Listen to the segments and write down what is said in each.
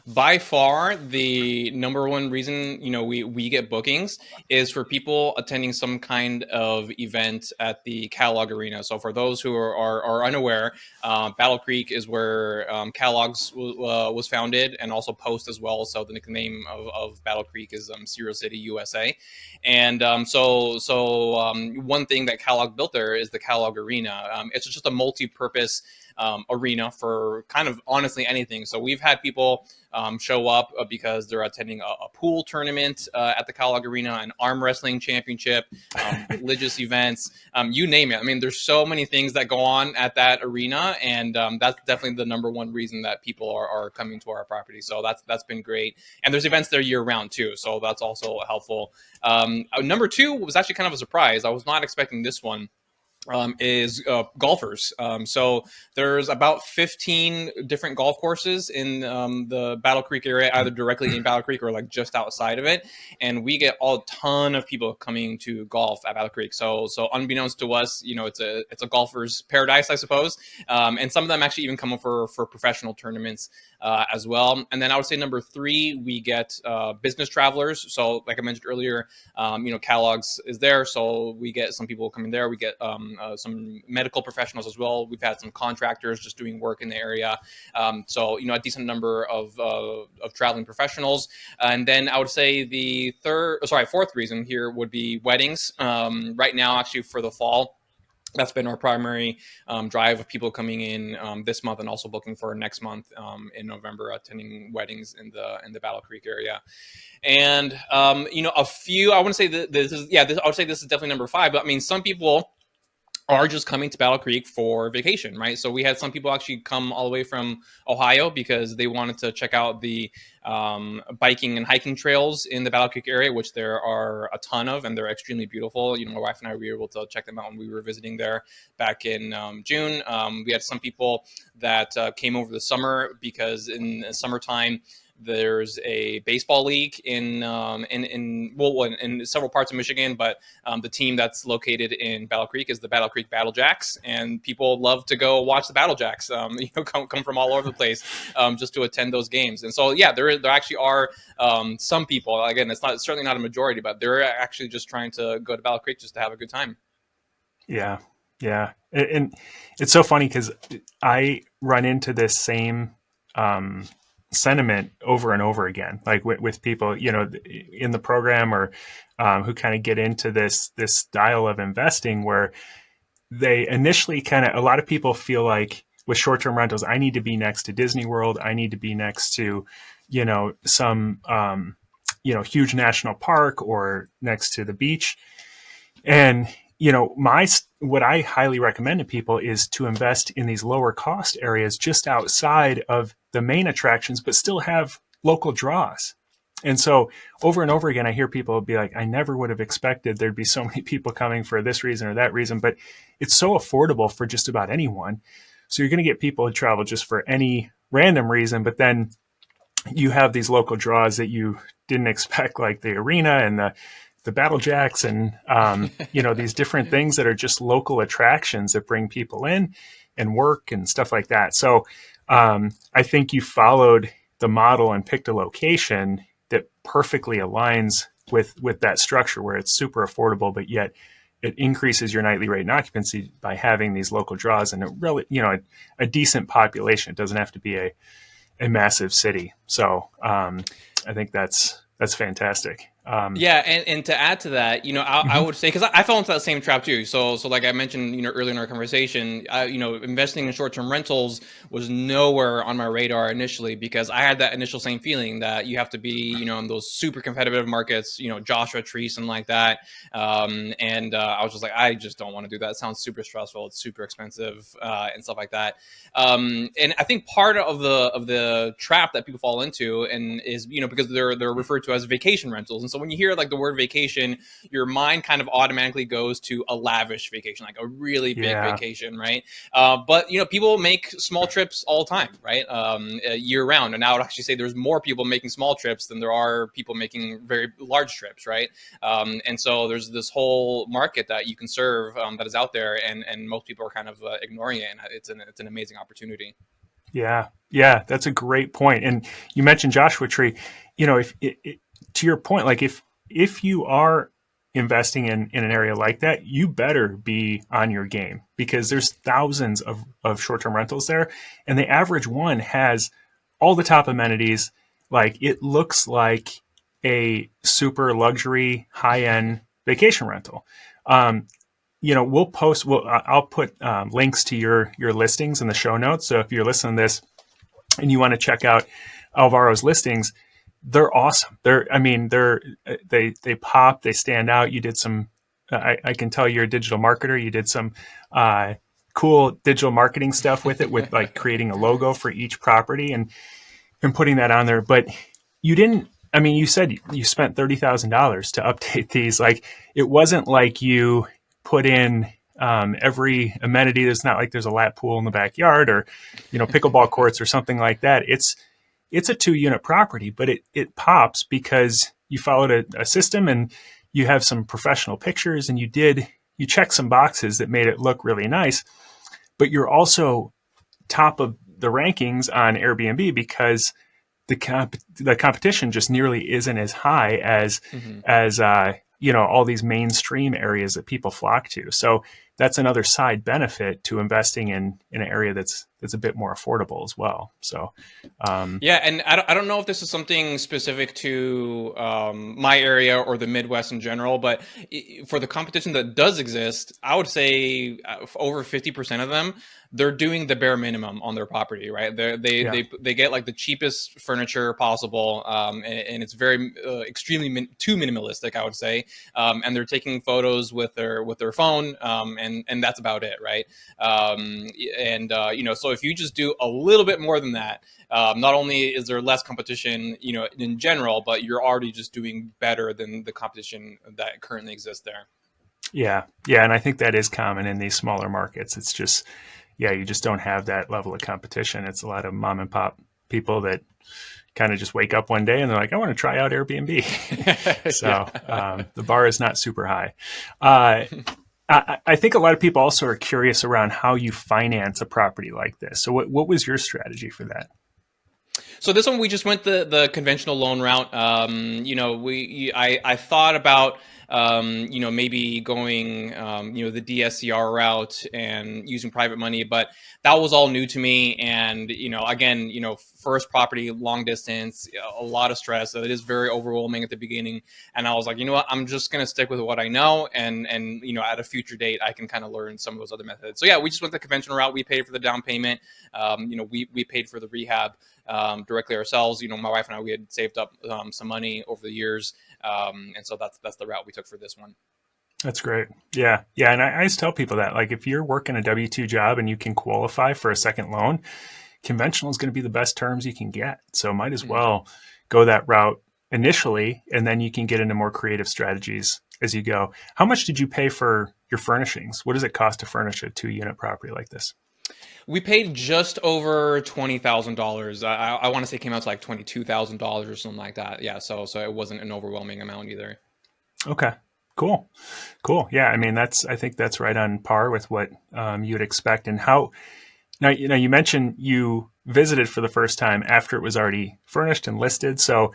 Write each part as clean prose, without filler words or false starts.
By far, the number one reason we get bookings is for people attending some kind of event at the Kellogg Arena. So for those who are unaware, Battle Creek is where Kellogg's was founded, and also Post as well. So the nickname of Battle Creek is Cereal City, USA. And one thing that Kellogg built there is the Kellogg Arena. It's just a multi-purpose arena for kind of honestly anything. So we've had people show up because they're attending a pool tournament at the Kellogg Arena, an arm wrestling championship, religious events, you name it. I mean, there's so many things that go on at that arena, and that's definitely the number one reason that people are coming to our property. So that's been great. And there's events there year round too, so that's also helpful. Number two was actually kind of a surprise. I was not expecting this one. Is golfers. So there's about 15 different golf courses in the Battle Creek area, either directly in Battle Creek or like just outside of it. And we get a ton of people coming to golf at Battle Creek. So unbeknownst to us, it's a golfer's paradise, I suppose. And some of them actually even come up for professional tournaments as well. And then I would say number three, we get business travelers. So like I mentioned earlier, Kellogg's is there, so we get some people coming there. We get some medical professionals as well. We've had some contractors just doing work in the area. So a decent number of traveling professionals. And then I would say the fourth reason here would be weddings. Right now, actually for the fall, that's been our primary drive of people coming in this month, and also booking for next month in November, attending weddings in the Battle Creek area. And a few. I wouldn't say that I would say this is definitely number five. But I mean, some people are just coming to Battle Creek for vacation, right? So we had some people actually come all the way from Ohio because they wanted to check out the biking and hiking trails in the Battle Creek area, which there are a ton of, and they're extremely beautiful. My wife and I, we were able to check them out when we were visiting there back in June. We had some people that came over the summer because in the summertime, there's a baseball league in several parts of Michigan, but the team that's located in Battle Creek is the Battle Creek Battle Jacks, and people love to go watch the Battle Jacks. Come from all over the place just to attend those games. And so, yeah, there actually are some people. Again, certainly not a majority, but they're actually just trying to go to Battle Creek just to have a good time. Yeah, yeah, and it's so funny because I run into this same sentiment over and over again, like with people, in the program or who kind of get into this style of investing, where they initially a lot of people feel like with short-term rentals, I need to be next to Disney World, I need to be next to, some huge national park or next to the beach. And what I highly recommend to people is to invest in these lower cost areas just outside of the main attractions, but still have local draws. And so over and over again, I hear people be like, I never would have expected there'd be so many people coming for this reason or that reason, but it's so affordable for just about anyone. So you're going to get people who travel just for any random reason, but then you have these local draws that you didn't expect, like the arena and the Battle Jacks and, these different things that are just local attractions that bring people in and work and stuff like that. So I think you followed the model and picked a location that perfectly aligns with that structure where it's super affordable, but yet it increases your nightly rate and occupancy by having these local draws and a decent population. It doesn't have to be a massive city. So I think that's fantastic. Yeah, and to add to that, I would say, because I fell into that same trap too. So like I mentioned, earlier in our conversation, investing in short-term rentals was nowhere on my radar initially, because I had that initial same feeling that you have to be, in those super competitive markets, Joshua Tree and like that. And I was just like, I just don't want to do that. It sounds super stressful. It's super expensive and stuff like that. And I think part of the trap that people fall into and is, because they're referred to as vacation rentals. And so when you hear like the word vacation, your mind kind of automatically goes to a lavish vacation, like a really big vacation, right? But people make small trips all the time, right? Year round. And I would actually say there's more people making small trips than there are people making very large trips, right? And so there's this whole market that you can serve that is out there, and most people are kind of ignoring it. And it's an amazing opportunity. Yeah, yeah, that's a great point. And you mentioned Joshua Tree. You know, if to your point, like if you are investing in an area like that, you better be on your game because there's thousands of short term rentals there, and the average one has all the top amenities. Like it looks like a super luxury high end vacation rental. Um, you know, we'll post. I'll put links to your listings in the show notes. So if you're listening to this and you want to check out Alvaro's listings, they're awesome. I mean, they pop, they stand out. You did some. I can tell you're a digital marketer. You did some uh, cool digital marketing stuff with it, with like creating a logo for each property and putting that on there. But you didn't. I mean, you said you spent $30,000 to update these. Like, it wasn't like you put in every amenity. There's not like there's a lap pool in the backyard or, you know, pickleball courts or something like that. It's a 2 unit property, but it pops because you followed a system and you have some professional pictures and you check some boxes that made it look really nice. But you're also top of the rankings on Airbnb because the competition just nearly isn't as high Hmm. as you know, all these mainstream areas that people flock to. So that's another side benefit to investing in an area that's a bit more affordable as well. So Yeah, and I don't know if this is something specific to my area or the Midwest in general, but for the competition that does exist, I would say over 50% of them, they're doing the bare minimum on their property, right? yeah, They get like the cheapest furniture possible, and it's very extremely too minimalistic, I would say. And they're taking photos with their phone, and that's about it, right? And you know, so if you just do a little bit more than that, not only is there less competition, you know, in general, but you're already just doing better than the competition that currently exists there. yeah, yeah. And I think that is common in these smaller markets. It's just, yeah, you just don't have that level of competition. It's a lot of mom and pop people that kind of just wake up one day and they're like, I want to try out Airbnb. So Yeah. the bar is not super high. Uh, I think a lot of people also are curious around how you finance a property like this. So what was your strategy for that? So this one we just went the conventional loan route. You know, I thought about you know, maybe going you know, the DSCR route and using private money, but that was all new to me. And you know, again, you know, first property, long distance, a lot of stress. So it is very overwhelming at the beginning. And I was like, you know what, I'm just gonna stick with what I know, and you know, at a future date, I can kind of learn some of those other methods. So yeah, we just went the conventional route. We paid for the down payment. You know, we paid for the rehab directly ourselves. You know, my wife and I, we had saved up some money over the years, and so that's the route we took for this one. That's great. Yeah. Yeah. And I always tell people that, like, if you're working a W-2 job and you can qualify for a second loan, conventional is going to be the best terms you can get. So might as Mm. well go that route initially, and then you can get into more creative strategies as you go. How much did you pay for your furnishings? What does it cost to furnish a 2 unit property like this? We paid just over $20,000. I want to say it came out to like $22,000 or something like that. Yeah, so it wasn't an overwhelming amount either. Okay. Cool. Cool. Yeah. I mean, I think that's right on par with what you'd expect. And how, now, you know, you mentioned you visited for the first time after it was already furnished and listed. So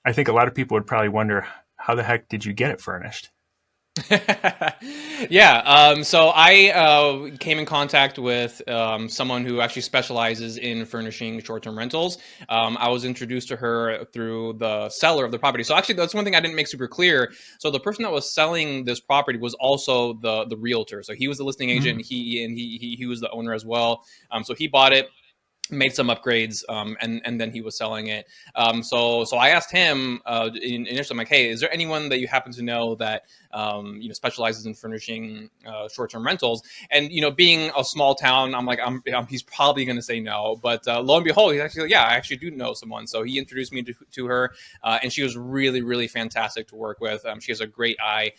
I think a lot of people would probably wonder, how the heck did you get it furnished? Yeah, so I came in contact with someone who actually specializes in furnishing short-term rentals. I was introduced to her through the seller of the property. So actually, that's one thing I didn't make super clear. So the person that was selling this property was also the realtor. So he was the listing agent. Mm, He was the owner as well. So he bought it, made some upgrades, and then he was selling it. So I asked him initially, I'm like, hey, is there anyone that you happen to know that you know, specializes in furnishing short-term rentals? And you know, being a small town, I'm like, he's probably going to say no, but lo and behold, he's actually like, yeah, I actually do know someone. So he introduced me to her, and she was really fantastic to work with. She has a great eye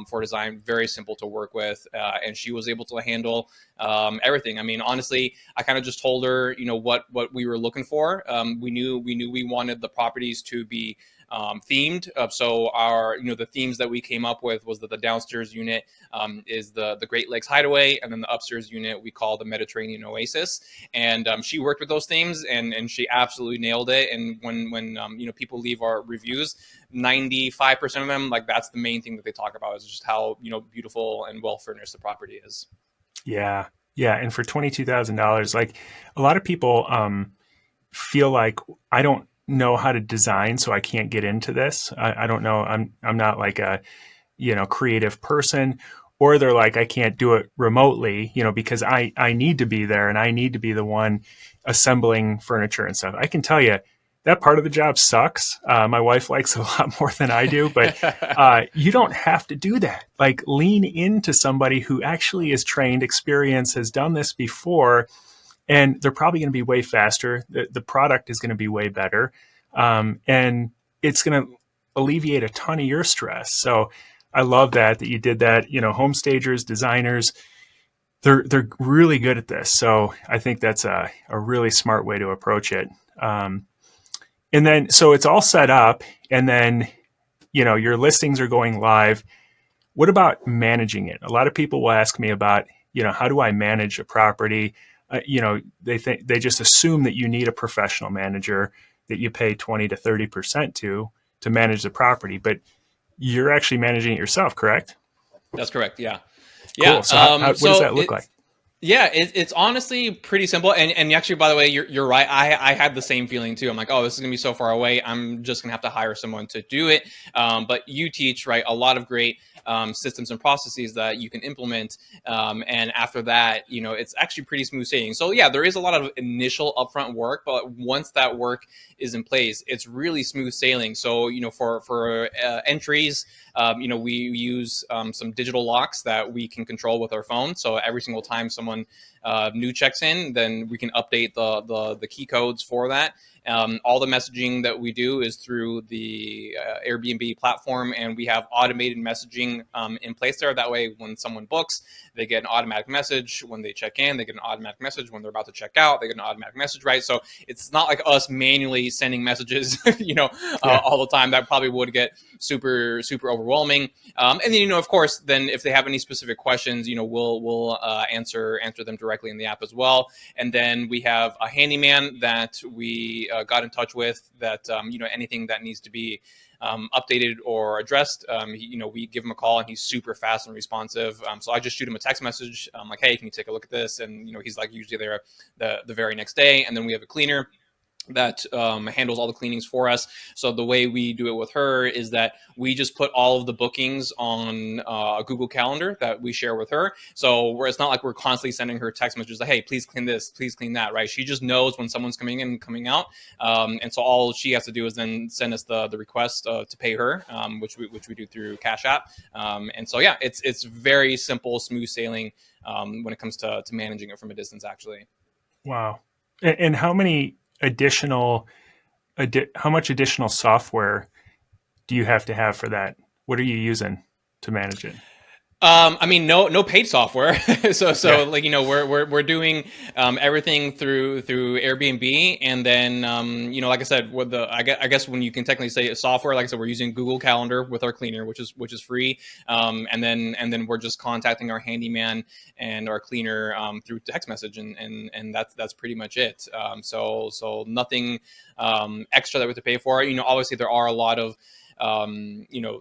for design, very simple to work with, and she was able to handle everything. I mean, honestly, I kind of just told her, you know, what we were looking for. We knew we wanted the properties to be themed. So our, the themes that we came up with was that the downstairs unit is the Great Lakes Hideaway, and then the upstairs unit we call the Mediterranean Oasis. And she worked with those themes, and she absolutely nailed it. And when people leave our reviews, 95% of them, like, that's the main thing that they talk about, is just how beautiful and well furnished the property is. Yeah. Yeah. And for $22,000, like a lot of people feel like I don't know how to design, so I can't get into this. I don't know. I'm not like a, creative person, or they're like, I can't do it remotely, because I need to be there and I need to be the one assembling furniture and stuff. I can tell you that part of the job sucks. My wife likes it a lot more than I do, but you don't have to do that. Like, lean into somebody who actually is trained, experienced, has done this before, and they're probably going to be way faster. The product is going to be way better. And it's going to alleviate a ton of your stress. So I love that you did that. Home stagers, designers, they're really good at this. So I think that's a really smart way to approach it. And then, so it's all set up, and then, your listings are going live. What about managing it? A lot of people will ask me about, how do I manage a property? They just assume that you need a professional manager that you pay 20 to 30% to manage the property, but you're actually managing it yourself, correct? That's correct. Yeah. Cool. Yeah. So what does that look like? Yeah, it's honestly pretty simple. And actually, by the way, you're right. I had the same feeling too. I'm like, oh, this is gonna be so far away. I'm just gonna have to hire someone to do it. But you teach, right, a lot of great systems and processes that you can implement. And after that, it's actually pretty smooth sailing. So yeah, there is a lot of initial upfront work, but once that work is in place, it's really smooth sailing. So for entries, we use some digital locks that we can control with our phone. So every single time someone new checks in, then we can update the key codes for that. All the messaging that we do is through the Airbnb platform, and we have automated messaging in place there. That way, when someone books, they get an automatic message. When they check in, they get an automatic message. When they're about to check out, they get an automatic message, right? So it's not like us manually sending messages, all the time. That probably would get super, super overwhelming. And then, of course, then if they have any specific questions, we'll answer them directly in the app as well. And then we have a handyman that we got in touch with that, anything that needs to be updated or addressed, we give him a call, and he's super fast and responsive. So I just shoot him a text message. I'm like, hey, can you take a look at this? And, he's like usually there the very next day. And then we have a cleaner that handles all the cleanings for us. So the way we do it with her is that we just put all of the bookings on a Google Calendar that we share with her. So where it's not like we're constantly sending her text messages like, hey, please clean this, please clean that, right? She just knows when someone's coming in and coming out. And so all she has to do is then send us the request to pay her, which we do through Cash App. And so, yeah, it's very simple, smooth sailing when it comes to managing it from a distance, actually. Wow. And how much additional software do you have to have for that? What are you using to manage it? No paid software. so Yeah. like, we're doing everything through Airbnb, and then like I said, with I guess when you can technically say software, like I said, we're using Google Calendar with our cleaner, which is free, and then we're just contacting our handyman and our cleaner through text message, and that's pretty much it. So nothing extra that we have to pay for. Obviously there are a lot of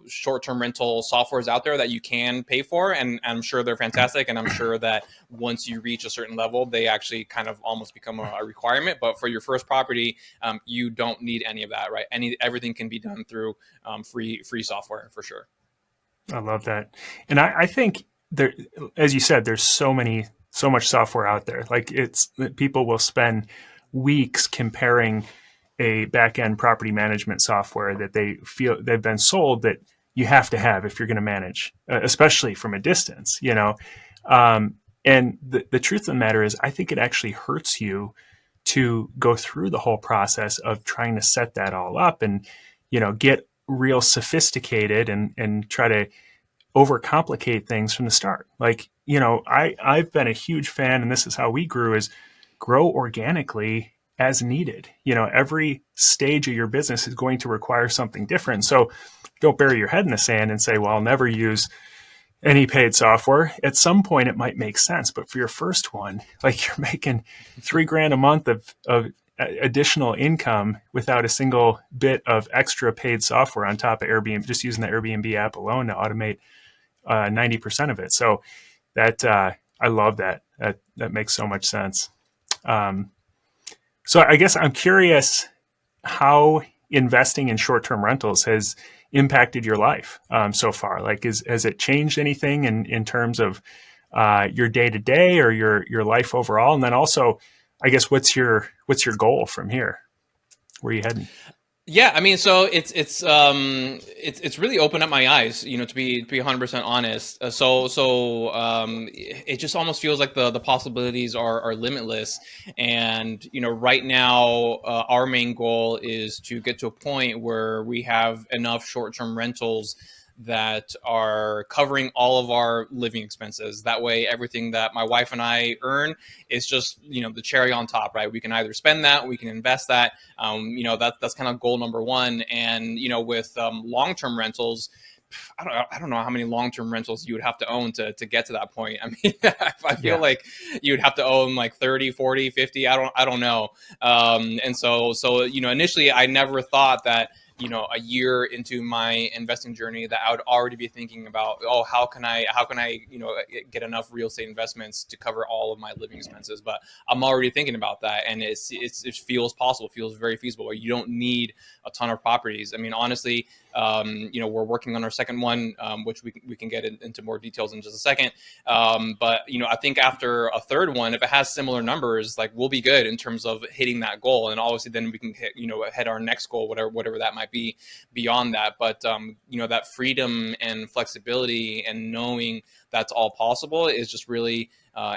short-term rental softwares out there that you can pay for, and I'm sure they're fantastic, and I'm sure that once you reach a certain level, they actually kind of almost become a requirement. But for your first property, you don't need any of that, right? Everything can be done through free software for sure. I love that. And I think there, as you said, there's so much software out there. Like, people will spend weeks comparing a back-end property management software that they feel they've been sold that you have to have if you're going to manage, especially from a distance, and the truth of the matter is, I think it actually hurts you to go through the whole process of trying to set that all up and, get real sophisticated and try to overcomplicate things from the start. Like, I've been a huge fan, and this is how we grew, is grow organically as needed. Every stage of your business is going to require something different. So don't bury your head in the sand and say, well, I'll never use any paid software. At some point, it might make sense. But for your first one, like you're making $3,000 a month of additional income without a single bit of extra paid software on top of Airbnb, just using the Airbnb app alone to automate 90% of it. So that I love that. That makes so much sense. Um, so I guess I'm curious how investing in short-term rentals has impacted your life so far. Like, has it changed anything in terms of your day to day or your life overall? And then also, I guess what's your goal from here? Where are you heading? Yeah, I mean, so it's really opened up my eyes, to be 100% honest. It just almost feels like the possibilities are limitless. And right now, our main goal is to get to a point where we have enough short-term rentals that are covering all of our living expenses. That way, everything that my wife and I earn is just the cherry on top, right? We can either spend that, we can invest that. That's kind of goal number one. And with long-term rentals, I don't know how many long-term rentals you would have to own to get to that point. I mean, I feel Yeah, like you would have to own like 30, 40, 50. I don't know. And so initially I never thought that a year into my investing journey that I would already be thinking about, oh, how can I get enough real estate investments to cover all of my living expenses. But I'm already thinking about that, and it feels possible, it feels very feasible. You don't need a ton of properties. I mean, honestly, we're working on our second one, which we can get into more details in just a second. But I think after a third one, if it has similar numbers, like, we'll be good in terms of hitting that goal. And obviously then we can hit our next goal, whatever that might be beyond that. But that freedom and flexibility and knowing that's all possible is just really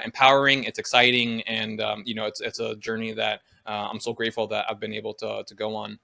empowering. It's exciting, and it's a journey that I'm so grateful that I've been able to go on.